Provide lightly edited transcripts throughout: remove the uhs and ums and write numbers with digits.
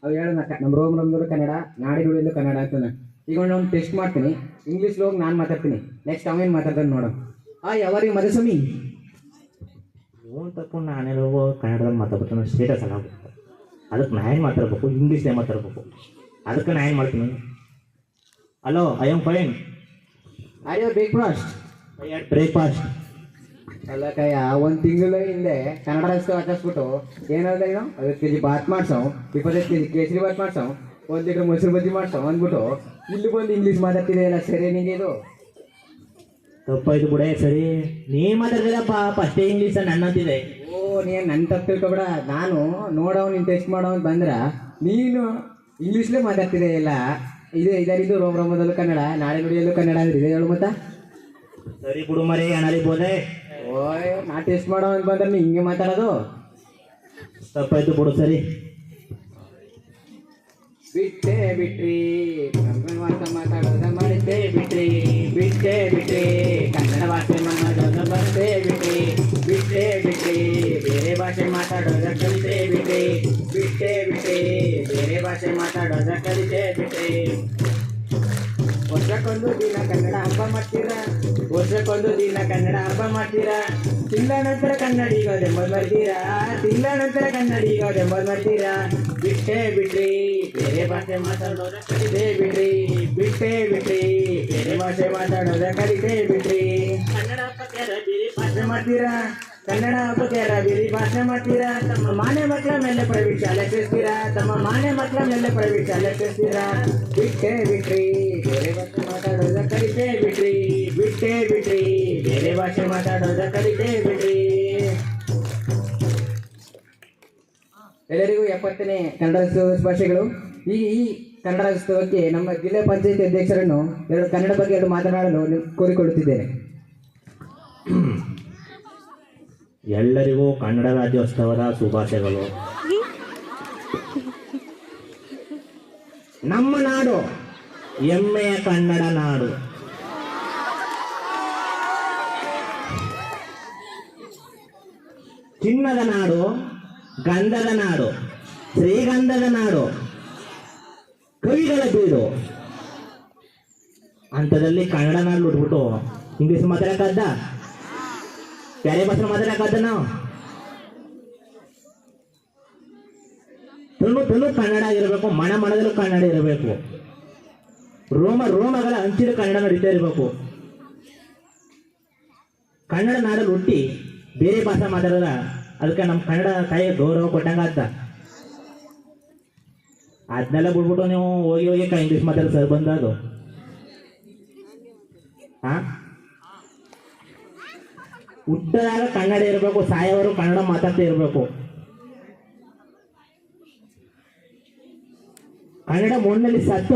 ಅವು ಹೇಳ ನಮ್ಮ ರೋಮ್ರಮ್ದಲ್ಲೂ ಕನ್ನಡ, ನಾಡಿನುಡಿಯಲ್ಲೂ ಕನ್ನಡ ಅಂತಾನೆ. ಈಗ ಒಂದು ಟೆಸ್ಟ್ ಮಾಡ್ತೀನಿ, ಇಂಗ್ಲೀಷ್లో ಹೋಗಿ ನಾನು ಮಾತಾಡ್ತೀನಿ, ನೆಕ್ಸ್ಟ್ ಅವೇನು ಮಾತಾಡ್ತಾನೆ ನೋಡು. ಯಾವಾಗ ಮಧುಸ್ವಾಮಿ ಇವನು ತಕೊಂಡು ನಾನೆಲ್ಲ ಕನ್ನಡದಲ್ಲಿ ಮಾತಾಡ್ಬೇಕು, ನಾನು ಸ್ಟೇಟಸ್ ಆಗುತ್ತೆ. ಅದಕ್ಕೆ ನಾನು ಏನು ಮಾತಾಡ್ಬೇಕು, ಇಂಗ್ಲೀಷ್ನೇ ಮಾತಾಡ್ಬೇಕು. ಅದಕ್ಕೆ ನಾನು ಏನು ಮಾಡ್ತೀನಿ, hello I am fine, are you breakfast? I had breakfast. ಅಲ್ಲ ಕಯ್ಯ, ಒಂದು ತಿಂಗಳ ಹಿಂದೆ ಕನ್ನಡ ರಸ್ತೆ ಹಚ್ಚಿಸ್ಬಿಟ್ಟು ಏನಾದ್ರೆ ಏನೋ 50 kg Baat ಮಾಡ್ಸೋ, 25 kg kesari bath ಮಾಡ್ಸೋ, 1 litre ಮೊಸರು ಬಜ್ಜಿ ಮಾಡ್ಸೋ ಅಂದ್ಬಿಟ್ಟು ಇಲ್ಲಿ ಬಂದು ಇಂಗ್ಲೀಷ್ ಮಾತಾಡ್ತಿದೆ ಅಲ್ಲ, ಸರಿ ನಿಂಗೆ ಇದು ತಪ್ಪಾಯ್ತು ಬಿಡೆ. ಸರಿ ನೀ ಮಾತಾಡ್ತಿದ್ದಪ್ಪ, ಫಸ್ಟೇ ಇಂಗ್ಲೀಷ್ ನನ್ನಂತಿದೆ. ಓ ನೀನು ನನ್ನ ತಪ್ಪು ತಿಳ್ಕೊಬೇಡ. ನಾನು ನೋಡೋ ನೀನು ಟೆಸ್ಟ್ ಮಾಡೋ ಅಂತ ಬಂದ್ರೆ ನೀನು ಇಂಗ್ಲೀಷ್ಲೇ ಮಾತಾಡ್ತಿದೆ ಇಲ್ಲ. ಇದರಿದು ರೋಮದಲ್ಲೂ ಕನ್ನಡ, ನಾಡಿನುಡಿಯಲ್ಲೂ ಕನ್ನಡ ಅಂದ್ರೆ ಇದೆ ಹೇಳು ಮತ್ತ. ಸರಿ ಬಿಡು ಮರಿ, ಅನಾಲಿಬೋದೆ. ಓಯ್ ನಾ ಟೆಸ್ಟ್ ಮಾಡೋ ಅಂತ ಬಂದ್ರೆ ನೀ ಹಿಂಗೆ ಮಾತಾಡೋದು ತಪ್ಪಾಯ್ತು ಬಿಡು. ಸರಿ ಬಿಟ್ಟೆ ಬಿಟ್ರಿ ಕನ್ನಡ ಭಾಷೆ ಮಾತಾಡೋದ ಮಾಡಿದ್ದೆ ಬಿಟ್ರಿ, ಬಿಟ್ಟೆ ಬಿಟ್ರಿ ಕನ್ನಡ ಭಾಷೆ ಮಾತಾಡೋದ ಬರ್ತೇ ಬಿಟ್ರಿ, ಬಿಟ್ಟೆ ಬಿಟ್ರಿ ಬೇರೆ ಭಾಷೆ ಮಾತಾಡೋದ ಕಲಿತೆ ಬಿಟ್ರಿ, ಬಿಟ್ಟೆ ಬಿಟ್ರಿ ಬೇರೆ ಭಾಷೆ ಮಾತಾಡೋದ ಕಲಿತೆ ಬಿಟ್ರಿ. ವರ್ಷಕ್ಕೊಂದು ದಿನ ಕನ್ನಡ ಹಬ್ಬ ಮಾಡ್ತೀರಾ, ವರ್ಷಕ್ಕೊಂದು ದಿನ ಕನ್ನಡ ಹಬ್ಬ ಮಾಡ್ತೀರಾ, ತಿಂಗಳ ನಂತರ ಕನ್ನಡಿಗೋದೆಂಬುದು ಮಾಡ್ತೀರಾ, ತಿಂಗಳ ನಂತರ ಕನ್ನಡಿಗೋದೆಂಬುದು ಮಾಡ್ತೀರಾ. ಬಿಟ್ಟೆ ಬಿಟ್ರಿ ಬೇರೆ ಭಾಷೆ ಮಾತಾಡೋದ ಕಲಿತೆ ಬಿಟ್ರಿ, ಬಿಟ್ಟೆ ಬಿಟ್ರಿ ಬೇರೆ ಭಾಷೆ ಮಾತಾಡೋದ ಕಲಿತೆ ಬಿಟ್ರಿ. ಕನ್ನಡ ಹಬ್ಬಕ್ಕೆ ಬೇರೆ ಭಾಷೆ ಮಾಡ್ತೀರಾ, ಕನ್ನಡ ಹಬ್ಬಕ್ಕೆ ಬೇರೆ ಭಾಷೆ ಮಾಡ್ತೀರಾ, ತಮ್ಮ ಮಾನೆ ಮಕ್ಕಳ ಮೇಲೆ ಪ್ರೈವೇಟ್ ಶಾಲೆ ಸೇರಿಸ್ತೀರಾ, ತಮ್ಮ ಮಾನೆ ಮಕ್ಕಳ ಮೇಲೆ ಪ್ರೈವೇಟ್ ಶಾಲೆ ಸೇರಿಸ್ತೀರಾ. ಬಿಟ್ಟೆ ಬಿಟ್ರಿ ಬೇರೆ ಭಾಷೆ ಮಾತಾಡೋದ ಕಲಿತೆ ಬಿಟ್ರಿ, ಬಿಟ್ಟೆ ಬಿಟ್ರಿ ಬೇರೆ ಭಾಷೆ ಮಾತಾಡೋದ ಕಲಿತೆ ಬಿಟ್ರಿ. ಎಲ್ಲರಿಗೂ 70ನೇ ಕನ್ನಡ ರಾಜ್ಯೋತ್ಸವ ಭಾಷೆಗಳು. ಈ ಕನ್ನಡ ರಾಜ್ಯೋತ್ಸವಕ್ಕೆ ನಮ್ಮ ಜಿಲ್ಲಾ ಪಂಚಾಯತಿ ಅಧ್ಯಕ್ಷರನ್ನು ಕನ್ನಡ ಬಗ್ಗೆ ಮಾತನಾಡಲು ಕೋರಿಕೊಳ್ಳುತ್ತಿದ್ದೇನೆ. ಎಲ್ಲರಿಗೂ ಕನ್ನಡ ರಾಜ್ಯೋತ್ಸವದ ಶುಭಾಶಯಗಳು. ನಮ್ಮ ನಾಡು ಹೆಮ್ಮೆಯ ಕನ್ನಡ ನಾಡು. ಚಿನ್ನದ ನಾಡು, ಗಂಧದ ನಾಡು, ಶ್ರೀಗಂಧದ ನಾಡು, ಕವಿಗಳ ಬೀಡು. ಅಂಥದ್ರಲ್ಲಿ ಕನ್ನಡ ನಾಡು ಉಟ್ಬಿಟ್ಟು ಇಂಗ್ಲೀಷ್ ಮಾತಾಡಕ್ಕಾದ್ದ, ಬೇರೆ ಭಾಷೆ ಮಾತಾಡಕ್ಕಾದ್ದ? ನಾವು ತುಳು ಕನ್ನಡ ಇರಬೇಕು, ಮಣದಲ್ಲೂ ಕನ್ನಡ ಇರಬೇಕು, ರೋಮಗಳ ಅಂಚಿನ ಕನ್ನಡ ನಡೀತಾ ಇರಬೇಕು. ಕನ್ನಡ ನಾಡಲ್ಲಿ ಹುಟ್ಟಿ ಬೇರೆ ಭಾಷೆ ಮಾತಾಡೋದ, ಅದಕ್ಕೆ ನಮ್ಮ ಕನ್ನಡ ತಾಯಿಗೆ ಗೌರವ ಕೊಟ್ಟಂಗಾಗ್ತ. ಅದನ್ನೆಲ್ಲ ಬಿಡ್ಬಿಟ್ಟು ನೀವು ಹೋಗಿ ಇಂಗ್ಲೀಷ್ ಮಾತಾಡೋ ಸರ್ ಬಂದದು. ಹುಟ್ಟದಾಗ ಕನ್ನಡ ಇರಬೇಕು, ಸಾಯೋವರು ಕನ್ನಡ ಮಾತಾಡ್ತಾ ಇರಬೇಕು. ಕನ್ನಡ ಮಣ್ಣಲ್ಲಿ ಸತ್ತು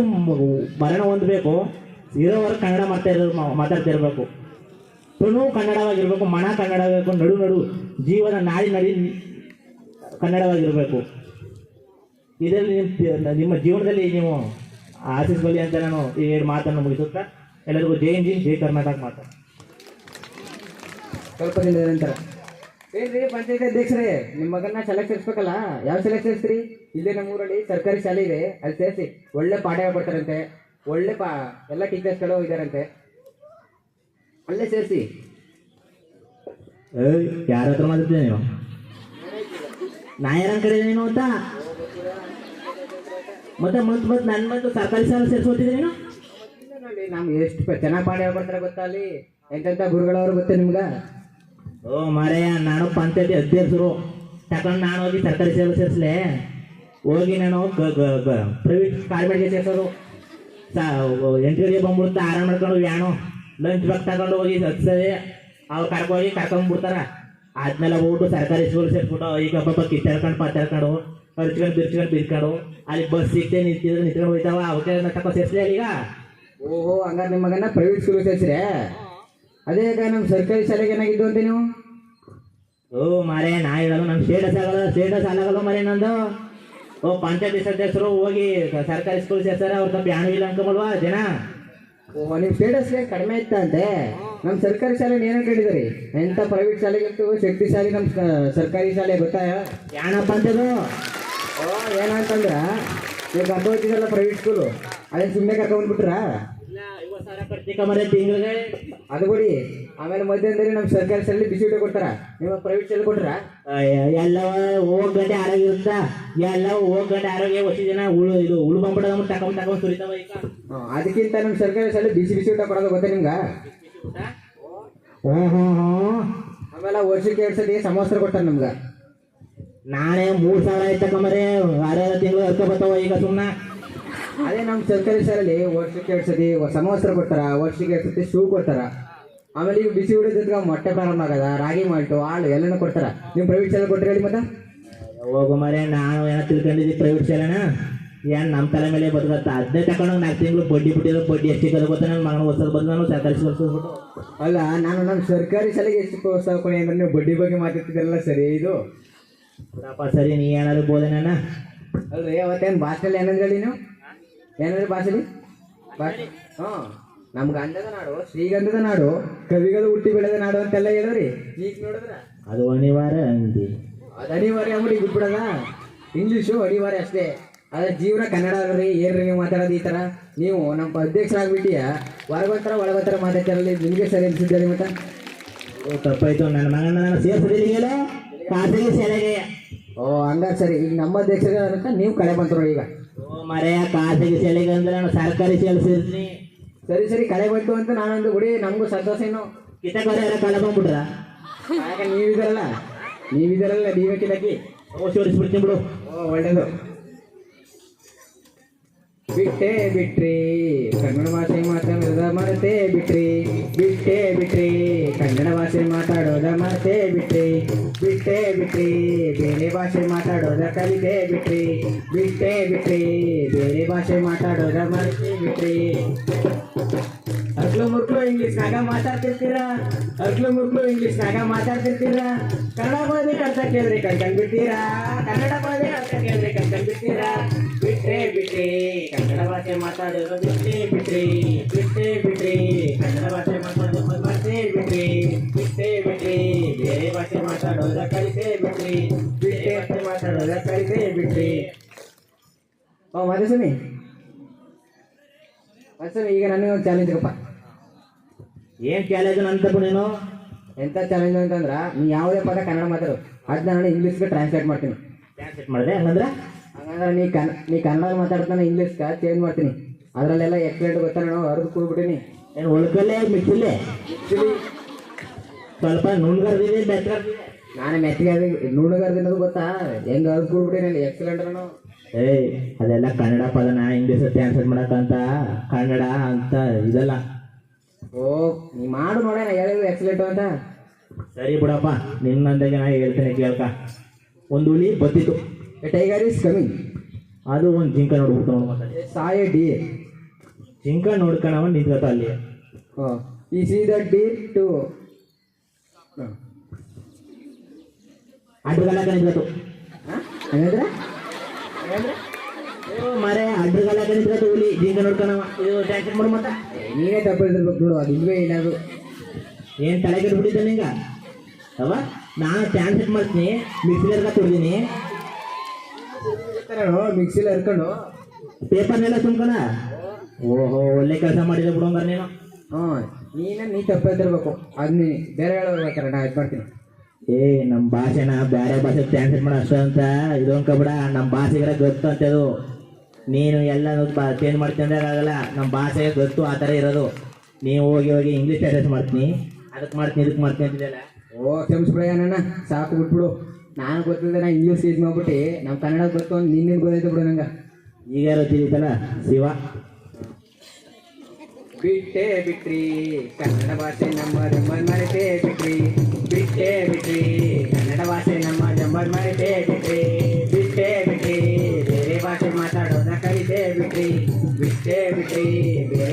ಮರಣ ಹೊಂದಬೇಕು, ಇರೋವರು ಕನ್ನಡ ಮಾತಾಡ್ತಾ ಇರಬೇಕು. ತುಳು ಕನ್ನಡವಾಗಿರ್ಬೇಕು, ಮಣ ಕನ್ನಡವಾಗಿರ್ಬೇಕು, ನಡು ಜೀವನ ನಾಡಿ ಕನ್ನಡವಾಗಿರಬೇಕು. ಇದರಲ್ಲಿ ನಿಮ್ಮ ಜೀವನದಲ್ಲಿ ನೀವು ಆಶಿಸ್ಕೊಳ್ಳಿ ಅಂತ ನಾನು ಈ 2 ಮಾತನ್ನು ಮುಗಿಸುತ್ತಾ ಎಲ್ಲರಿಗೂ ಜೈ ಹಿಂದ್, ಜೈ ಕರ್ನಾಟಕ ಮಾತು. ಸ್ವಲ್ಪ ದಿನದ ನಂತರ ಏನ್ರಿ ಪಂಚಾಯತ್ ಅಧ್ಯಕ್ಷರೇ, ನಿಮ್ಮ ಮಗನ್ನ ಶಾಲೆಗೆ ಸೇರಿಸ್ಬೇಕಲ್ಲ, ಯಾವ ಶಾಲೆಗೆ ಸೇರಿಸ್ತೀರಿ? ಇಲ್ಲೇ ನಮ್ಮೂರಲ್ಲಿ ಸರ್ಕಾರಿ ಶಾಲೆ ಇದೆ, ಅಲ್ಲಿ ಸೇರಿಸಿ. ಒಳ್ಳೆ ಪಾಠ ಹೇಳ್ಕೊಡ್ತಾರಂತೆ, ಒಳ್ಳೆ ಎಲ್ಲ ಟೀಚರ್ಸ್ಗಳು ಇದ್ದಾರಂತೆ, ಅಲ್ಲೇ ಸೇರಿಸಿ. ಯಾರ ಹತ್ರ ಮಾತಾಡ್ತೀನಿ ನೀವು? ನಾ ಯಾರ ಕಡೆ ನೀನು ಅಂತ ಮತ್ತೆ ನನ್ನ ಸರ್ಕಾರಿ ಶಾಲೆ ಸೇರಿಸ್ಕೊತಿದ್ದೆ ನೀನು? ನೋಡಿ ನಮ್ಗೆ ಎಷ್ಟು ಚೆನ್ನಾಗಿ ಪಾಠ ಹೇಳ್ಕೊಡ್ತಾರೆ ಗೊತ್ತಾ, ಅಲ್ಲಿ ಎಂತೆಂಥ ಗುರುಗಳವರು ಗೊತ್ತೇ ನಿಮ್ಗೆ? ಓ ಮಾರಯ್ಯ, ನಾನು ಪಂಚಾಯತಿ ಅಧ್ಯಕ್ಷರು ತಗೊಂಡು ನಾನು ಹೋಗಿ ಸರ್ಕಾರಿ ಶಾಲೆ ಸೇರಿಸ್ಲೆ, ಹೋಗಿ ನಾನು ಪ್ರೈವೇಟ್ ಕಾರ್ಮೆಂಟ್ಗೆ ಸೇರಿಸೋರು. ಎಂಟ್ರಿಗೆ ಬಂದ್ಬಿಡುತ್ತಾ, ಆರಾಮ್ ಮಾಡ್ಕೊಂಡು ವ್ಯಾನು ಲಂಚ್ ಬಾಕ್ಸ್ ತಗೊಂಡು ಹೋಗಿ ಹತ್ಸದೆ, ಅವ್ರು ಕರ್ಕೊಂಡ್ಬಿಡ್ತಾರ. ಅದನ್ನೆಲ್ಲ ಹೋಗ್ಬಿಟ್ಟು ಸರ್ಕಾರಿ ಸ್ಕೂಲ್ ಸೇರಿಸ್ಬಿಟ್ಟು ಈಗ ಪಾಪ ಕಿತ್ತಾಡ್ಕೊಂಡು ಪಾತಾಡ್ಕೊಂಡು ಬಿರ್ಚ್ಕೊಂಡು ಅಲ್ಲಿ ಬಸ್ ಸಿಗ್ತೇ ನಿಂತ್ಕೊಂಡು ಹೋಯ್ತಾವ, ಅವಕ್ಕೆ ತಗೋ ಸೇರಿಸ್ಲಿ ಅಲ್ಲಿಗ. ಓಹೋ, ಹಂಗಾರೆ ನಿಮ್ಮ ಮಗನ ಪ್ರೈವೇಟ್ ಸ್ಕೂಲ್ ಸೇರಿಸ್ರೆ? ಅದೇ ನಮ್ಮ ಸರ್ಕಾರಿ ಶಾಲೆಗೆ ಏನಾಗಿದ್ದು ಅಂತ ನೀವು? ಓ ಮಾರೇ, ನಾ ಹೇಳೋದು ನಮ್ಮ ಸ್ಟೇಟಸ್ ಆಗಲ್ಲ ಮರೆ ನಂದು. ಓ ಪಂಚಾಯತಿ ಸದಸ್ಯರು ಹೋಗಿ ಸರ್ಕಾರಿ ಸ್ಕೂಲ್ ಸೇರ್ತಾರೆ, ಅವ್ರ ತಪ್ಪು ಯಾಣು ಇಲ್ಲ ಅನ್ಕೊಂಬಲ್ವಾ ಜನ? ಓ, ನಿಮ್ಮ ಸ್ಟೇಟಸ್ಗೆ ಕಡಿಮೆ ಇತ್ತ ಅಂತೆ. ನಮ್ಮ ಸರ್ಕಾರಿ ಶಾಲೆ ಏನೋ ಕೇಳಿದ್ರಿ, ಎಂಥ ಪ್ರೈವೇಟ್ ಶಾಲೆಗಿತ್ತು ಶಕ್ತಿ ಶಾಲೆ ನಮ್ಮ ಸರ್ಕಾರಿ ಶಾಲೆ ಗೊತ್ತಾ? ಯಾಣಪ್ಪ ಅಂತದು ಏನಂತಂದ್ರ ನೀವು ಕರ್ಕೊಂಡು ಹೋಗ್ತಿದ್ದಲ್ಲ ಪ್ರೈವೇಟ್ ಸ್ಕೂಲು ಅದೇನು ಸುಮ್ಮನೆ ಕರ್ಕೊಂಡ್ಬಿಟ್ರಾ? ಇಲ್ಲ 50,000 ಕಟ್ತಿ ಕಮರೆ ತಿಂಗಳಿಗೆ. ಅದು ಕೊಡಿ. ಆಮೇಲೆ ಮಧ್ಯದಲ್ಲಿ ನಮ್ಮ ಸರ್ಕಾರಿ ಶಾಲೆಯಲ್ಲಿ ಬಿಸಿ ಊಟ ಕೊಡ್ತಾರ, ನೀವು ಪ್ರೈವೇಟ್ ಶಾಲೆ ಕೊಟ್ರಾ? ಎಲ್ಲವ ಹೋಗ್ ಗಂಟೆ ಆರೋಗ್ಯ ಇರುತ್ತಾ? ಎಲ್ಲ ಹೋಗ್ ಗಂಟೆ ಆರೋಗ್ಯ ಹೊಸ ಜನ ಉಳು ಬಂದ್ಬಿಡೋದು ತಗೊಂಡ್ ಸುರಿತಾವ ಈಗ. ಅದಕ್ಕಿಂತ ನಮ್ಮ ಸರ್ಕಾರಿ ಶಾಲೆ ಬಿಸಿ ಬಿಸಿ ಊಟ ಕೊಡೋದು ಗೊತ್ತಾ ನಿಮ್ಗೆ? ಓಹೋ. ಆಮೇಲೆ ವರ್ಷಕ್ಕೆ 2 ಸತಿ ಸಮವಸ್ತ್ರ ಕೊಡ್ತಾರೆ ನಮ್ಗೆ. ನಾನೇ 3,000 ಆಯ್ತ ಕಮರೆ 6 ತಿಂಗಳು ಅರ್ಕ ಬರ್ತಾವ ಈಗ ಸುಮ್ಮನೆ. ಅದೇ ನಮ್ಮ ಸರ್ಕಾರಿ ಶಾಲೆಯಲ್ಲಿ ವರ್ಷಕ್ಕೆ 2 ಸತಿ ಸಮವಸ್ತ್ರ ಕೊಡ್ತಾರ, ವರ್ಷಕ್ಕೆ 2 ಸತಿ ಶೂ ಕೊಡ್ತಾರ. ಆಮೇಲೆ ಈಗ ಬಿಸಿ ಊಟ ಜೊತೆಗೆ ಮೊಟ್ಟೆ ಪ್ರಾರಂಭ ಆಗದ, ರಾಗಿ ಮಾಲ್ಟು, ಹಾಳು ಎಲ್ಲನೂ ಕೊಡ್ತಾರ. ನೀವು ಪ್ರೈವೇಟ್ ಶಾಲೆ ಕೊಟ್ಟರೆ ಹೇಳಿ ಮತ್ತೆ? ಹೋಗು ಮರೆ, ನಾನು ಏನೋ ತಿಳ್ಕೊಂಡಿದ್ದಿ ಪ್ರೈವೇಟ್ ಶಾಲೆನ ಏನ್ ನಮ್ಮ ತಲೆ ಮೇಲೆ ಬದುಕತ್ತ. ಅದನ್ನೇ ತಗೊಂಡು 4 ತಿಂಗಳು ಬಡ್ಡಿ ಬಿಟ್ಟಿರೋ ಬಡ್ಡಿ ಎಷ್ಟಿಗೆ ಗೊತ್ತಾ? ನನ್ನ ಮಗನ ಓದಿಸೋದು ಬಂದು ನಾನು ಸರ್ಕಾರಿ ಶಾಲೆ ಸೇರಿಸ್ಬಿಟ್ಟು. ಅಲ್ಲ, ನಾನು ನಮ್ಮ ಸರ್ಕಾರಿ ಶಾಲೆಗೆ ಎಷ್ಟು ಪ್ರೋತ್ಸಾಹ ಕೊಡಿ ಅಂದ್ರೆ ನೀವು ಬಡ್ಡಿ ಬಗ್ಗೆ ಮಾತಾಡ್ತಿದ್ದಲ್ಲ ಸರಿ ಇದು? ಬಿಡಪ್ಪ ಸರಿ, ನೀ ಏನಾದ್ರು ಬೋಧನೆನ ಅಲ್ರಿ ಅವತ್ತೇನು ಭಾಷೆಲಿ ಏನಂದ್ರೆ ಹೇಳಿ ನೀವು? ಏನಂದ್ರೆ ಭಾಷೆಲಿ ಹಾಂ, ನಮ್ಮ ಗಂಧದ ನಾಡು, ಶ್ರೀಗಂಧದ ನಾಡು, ಕವಿಗಳು ಹುಟ್ಟಿ ಬೆಳೆದ ನಾಡು ಅಂತೆಲ್ಲ ಹೇಳೋರಿ. ಈಗ ನೋಡಿದ್ರ ಅದು ಅನಿವಾರ್ಯ ಅಂದಿ. ಅದು ಅನಿವಾರ್ಯ ಅಂದ್ಬಿಟ್ಟು ಬಿಟ್ಬಿಡೋದ? ಇಂಗ್ಲೀಷು ಅನಿವಾರ್ಯ ಅಷ್ಟೇ, ಅದ್ರ ಜೀವನ ಕನ್ನಡ ಅಲ್ರಿ. ಏನ್ರಿ ನೀವು ಮಾತಾಡೋದು ಈ ಥರ? ನೀವು ನಮ್ಮ ಅಧ್ಯಕ್ಷರಾಗ್ಬಿಟ್ಟಿಯ ಹೊರಗೊಂಥರ ಒಳಗೊಂಥರ ಮಾತಾಡ್ತಾರಲ್ಲಿ, ನಿಮಗೆ ಸರಿ ಅನ್ಸಿದ್ದೀರಿ ಮತ್ತೆ? ತಪ್ಪಾಯ್ತು, ನನ್ನ ಮಗನ ನಾನು ಸೇರಿಸೋದಿಲ್ಲ ಖಾಸಗಿ ಶಾಲೆಗೆ. ಓ ಹಂಗಾರೆ ಸರಿ, ಈಗ ನಮ್ಮ ಅಧ್ಯಕ್ಷರ ಅಂತ ನೀವು ಕಳೆ ಬಂತರು ಈಗ. ಓ ಮರೆಯ, ಖಾಸಗಿ ಶಾಲೆಗೆ ಅಂದ್ರೆ ನಾನು ಸರ್ಕಾರಿ ಶಾಲೆ ಸೇರಿಸ್ತೀನಿ. ಸರಿ ಸರಿ, ಕಳೆ ಬಂತು ಅಂತ ನಾನೊಂದು ಬಿಡಿ, ನಮಗೂ ಸಂತೋಷ. ಏನು ಕಿತ್ತಕೋರೆ ಎಲ್ಲ ಕಳೆ ಬಂದ್ಬಿಟ್ರ? ಆಗ ನೀವಿದಾರಲ್ಲ ನೀವೇ ಕಿಲಕಿ. ಓ ಸೇರಿಸ್ಬಿಡ್ತೀನಿ ಬಿಡು. ಓ ಒಳ್ಳೇದು. ಬಿಟ್ರಿ ಕನ್ನಡ ಭಾಷೆ ಮಾತಾಡೋದ ಮರೆತೇ ಬಿಟ್ರಿ, ಕನ್ನಡ ಭಾಷೆ ಮಾತಾಡೋದ ಮರೆತೇ ಬಿಟ್ರಿ, ಬೇರೆ ಭಾಷೆ ಮಾತಾಡೋದ ಕಲಿತೇ ಬಿಟ್ರಿ, ಬೇರೆ ಭಾಷೆ ಮಾತಾಡೋದ ಮರೆತೇ ಬಿಟ್ರಿ. ಮುರ್ಕ್ಲು ಇಂಗ್ಲೀಷ್ನಾಗ ಮಾತಾಡ್ತಿರ್ತೀರಾ, ಕನ್ನಡ ಬರೋದೇ ಅರ್ಥ ಕೇಳಿದ್ರೆ ಕಣ್ಕಂಡ್ಬಿಡ್ತೀರಾ, ಕನ್ನಡ ಬರೋದೇ ಅರ್ಥ ಕೇಳಿದ್ರೆ ಕಣ್ಕಂಡ್ಬಿಡ್ತೀರಾ. ಬಿಟ್ರೆ ಕನ್ನಡ ಭಾಷೆ ಮಾತಾಡೋದು ಬಿಟ್ರೆ ಕನ್ನಡ ಭಾಷೆ ಮಾತಾಡೋದು ಮರ್ತೇ ಬಿಟ್ರೆ, ಬೇರೆ ಭಾಷೆ ಮಾತಾಡೋದ ಕಲಿತೇ ಬಿಟ್ರಿ, ಮಾತಾಡೋದ ಕಲಿತೇ ಬಿಟ್ರಿ. ಓ ಮಧುಸ್ವಾಮಿ, ಈಗ ನನಗೆ ಒಂದು ಚಾಲೆಂಜ್ ಗಪ್ಪ. ಏನ್ ಚಾಲೆಂಜ್ ಅಂತ ನೀನು? ಎಂಥ ಚಾಲೆಂಜ್ ಅಂತಂದ್ರೆ, ನೀ ಯಾವುದೇ ಪದ ಕನ್ನಡ ಮಾತಾಡು, ಅದನ್ನ ನಾನು ಇಂಗ್ಲೀಷ್ಗೆ ಟ್ರಾನ್ಸ್ಲೇಟ್ ಮಾಡ್ತೀನಿ. ಟ್ರಾನ್ಸ್ಲೇಟ್ ಮಾಡಿದೆ ಹಂಗಂದ್ರೆ ನೀ ಕನ್ನಡ ಮಾತಾಡ್ತಾನೆ ಇಂಗ್ಲೀಷ್ಗೆ ಚೇಂಜ್ ಮಾಡ್ತೀನಿ. ಅದರಲ್ಲೆಲ್ಲ ಎಕ್ಸಲೆಂಟ್ ಗೊತ್ತಾ? ನಾನು ಅರ್ದು ಕೂಡ್ಬಿಟ್ಟಿನಿ. ಏನು ಒಳ್ಕಲ್ಲೇ ಮಿಕ್ಸಿಲ್ಲೇ ಸ್ವಲ್ಪ ನುಣ್ಗರ್ದಿದೆ ಬೆತ್ತರ್ದಿದೆ. ನಾನು ಮೆತ್ತಿಗೆ ನುಣ್ಣಗರ್ದಿನದು ಗೊತ್ತಾ? ಹೆಂಗೆ ಅರ್ದು ಕೂಡ್ಬಿಟ್ಟಿನಿ ಎಕ್ಸಲೆಂಟ್ ನಾನು. ಅದೆಲ್ಲ ಕನ್ನಡ ಪದನ ಇಂಗ್ಲೀಷ್ ಟ್ರಾನ್ಸ್ಲೇಟ್ ಮಾಡಕ್ಕಂತ ಕನ್ನಡ ಅಂತ ಇದೆಲ್ಲ. ಓ ನೀ ಮಾಡು ನೋಡ, ಹೇಳಿದ್ರು ಎಕ್ಸಲೆಂಟು ಅಂತ. ಸರಿ ಬಿಡಪ್ಪ, ನಿನ್ನಂದಾಗೆ ನಾ ಹೇಳ್ತೇನೆ ಕೇಳ್ಕ. ಒಂದು ಹುಲಿ ಬತ್ತಿತ್ತು, ಟೈಗರ್ ಈಸ್ ಕಮಿಂಗ್. ಅದು ಒಂದು ಜಿಂಕ ನೋಡ್ಬಿಟ್ಟು ಮಾತಾಡಿ ಸಾಯ ಡೀರ್. ಜಿಂಕ ನೋಡ್ಕೊಂಡವ ನಿಂತ್ಕೊತ ಅಲ್ಲಿ. ಈ ಸಿ ದ ಡೀರ್ ಟು ಅಡ್ಡಗಲ್ಲ ನಿಂತ್ಕೊತು. ಹಂಗಂದ್ರೆ ಮರೆ ಅಡ್ಡಗಲ್ಲ ನಿಂತ್ಕೊತು ಹುಲಿ ಜಿಂಕ ನೋಡ್ಕೊಂಡವ. ಇದು ಟ್ರಾನ್ಸ್ಲೇಟ್ ಮಾಡು ಮತ್ತೆ. ನೀನೇ ತಪ್ಪಿರ್ಬೇಕು ನೋಡು, ಅದು ಇಲ್ವೇ ಇಲ್ಲ. ಅದು ಏನು ತಲೆ ಕೆಟ್ಬಿಟ್ಟಿದ್ದೆ ನಿಂಗ ಅವ? ನಾನು ಟ್ರಾನ್ಸ್ಲೇಟ್ ಮಾಡ್ತೀನಿ, ಮಿಕ್ಸಿಲರ್ಗ ತುಡ್ದೀನಿ, ಮಿಕ್ಸಿಲಿ ಹರ್ಕೊಂಡು ಪೇಪರ್ನೆಲ್ಲ ತುಂಬ್ಕಣ. ಓಹೋ, ಒಳ್ಳೆ ಕೆಲಸ ಮಾಡಿದೆ ಬಿಡೋಂಗಾರ ನೀನು. ನೀ ತಪ್ಪಿರ್ಬೇಕು, ಅದು ನೀ ಬೇರೆ ಹೇಳ್ಬೇಕಾರೆ ನಾ ಇದು ಮಾಡ್ತೀನಿ. ನಮ್ಮ ಭಾಷೆನ ಬೇರೆ ಭಾಷೆ ಟ್ರಾನ್ಸ್ಲೇಟ್ ಮಾಡೋ ಅಷ್ಟು ಅಂತ ಇದು ಅನ್ಕೊಬಿಡ. ನಮ್ಮ ಭಾಷೆಗೆ ಗೊತ್ತು ಅಂತದು. ನೀನು ಎಲ್ಲ ಚೇಂಜ್ ಮಾಡ್ತೀನಿ ಅಂದ್ರೆ ಆಗಲ್ಲ. ನಮ್ಮ ಭಾಷೆಗೆ ಗೊತ್ತು ಆ ಥರ ಇರೋದು. ನೀವು ಹೋಗಿ ಇಂಗ್ಲೀಷ್ ಟ್ರಾನ್ಸ್ಲೇಟ್ ಮಾಡ್ತೀನಿ, ಅದಕ್ಕೆ ಮಾಡ್ತೀನಿ ಇದಕ್ಕೆ ಮಾಡ್ತೀನಿ ಅಂತಿದ್ದಲ್ಲ. ಓ ಕ್ಷಮಿಸ್ಬಿಡ ನನ್ನ, ಸಾಕು ಬಿಟ್ಬಿಡು. ನಾನು ಗೊತ್ತಿಲ್ಲದೆ ನಾ ಇಂಗ್ಲೀಷ್ ಇದು ಮಾಡ್ಬಿಟ್ಟು ನಮ್ಮ ಕನ್ನಡ ಗೊತ್ತು ಅಂತ ನಿನ್ನೇನು ಗೊತ್ತಾಯ್ತು ಬಿಡು ನಂಗೆ. ಈಗ ಯಾರು ತಿಳಿತಲ್ಲ ಶಿವ. ಬಿಟ್ರಿ ಕನ್ನಡ ಭಾಷೆ ನಮ್ಮ ಜಂಬಲ್ ಮರೆತೇ ಬಿಟ್ರಿ, ಕನ್ನಡ ಭಾಷೆ ನಮ್ಮ ಜಂಬಲ್ ಮರೆತೇ ಬಿಟ್ರಿ, ಬೇರೆ ಭಾಷೆ ಮಾತಾಡೋದ ಕಲಿತೇ ಬಿಟ್ರಿ, ಬೇರೆ